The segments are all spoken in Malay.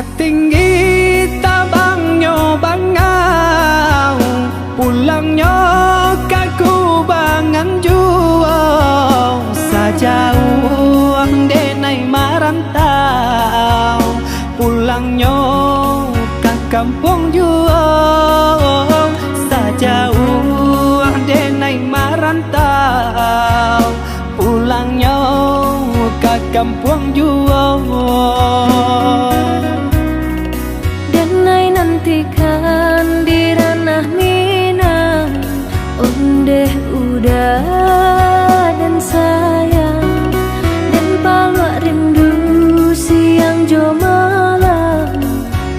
Satinggi tabangnya bangau, pulangnya kaku bangan jual. Sajauh denai marantau, pulangnya ke kampung jual. Sajauh denai marantau, pulangnya ke kampung jual. Denai nantikan di ranah Minang, ondeh udah dan sayang, dan palak rindu siang jo malam.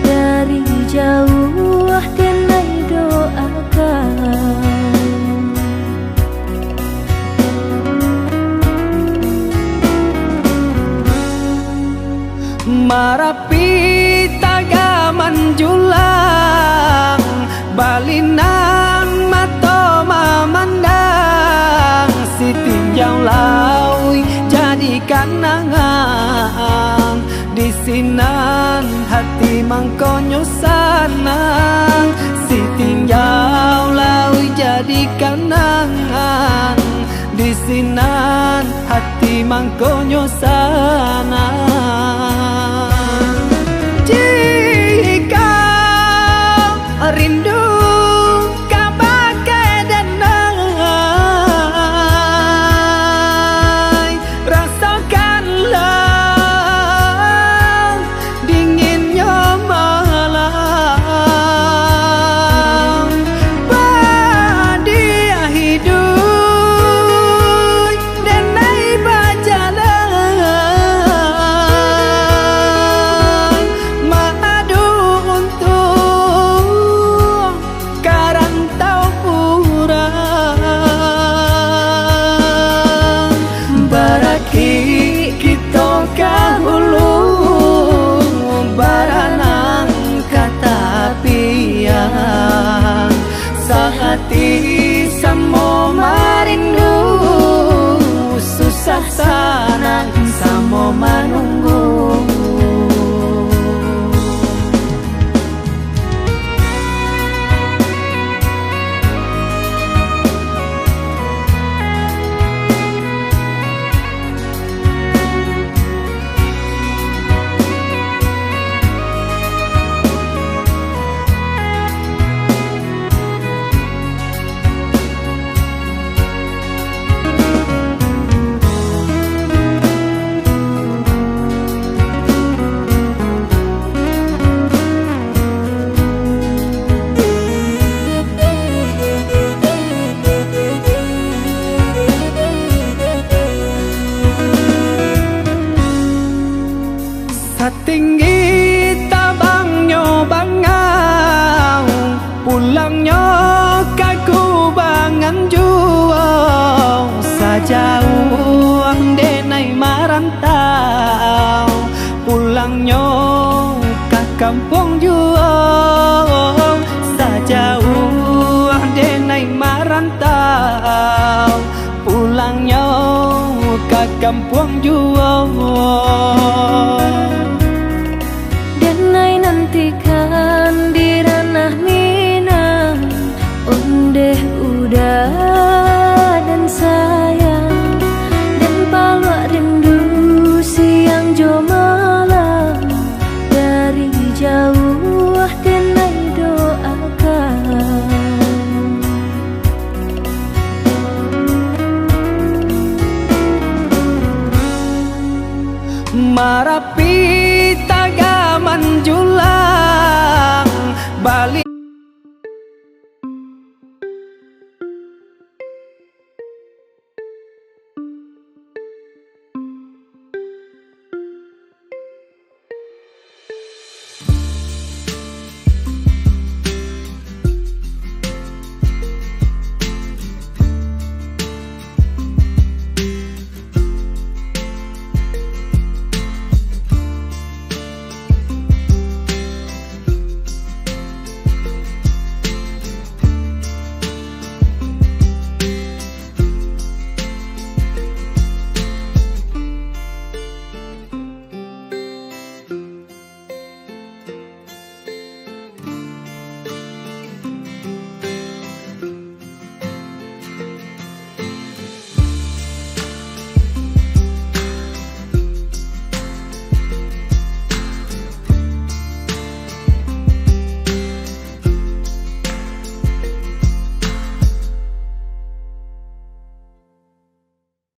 Dari jauh denai doakan. Marapi tagaman julang, balinang mato memandang. Si tinjau laui jadi kanangan, di sinan hati mangkonyo sanang. Si tinjau laui jadi kanangan, di sinan hati mangkonyo sanang. Jika rindu kabagai denai, rasakanlah dinginnya malam. Badia hidup denai berjalan, madu untuk karantau kurang. Baraki kita kahulu, baranang kata piang. Sehati samo marindu, susah sanang samo manunggu. Satinggi tabangnya bangau, pulangnya kaku bangan jual. Sajauh denai marantau, pulangnya ke kampung jual. Sajauh denai marantau, pulangnya ke kampung jual. Denai nantikan di ranah Minang, ondeh udah dan sayang, dan palak rindu siang jo malam. Dari jauh denai doakan. Marapi tagaman julang, balik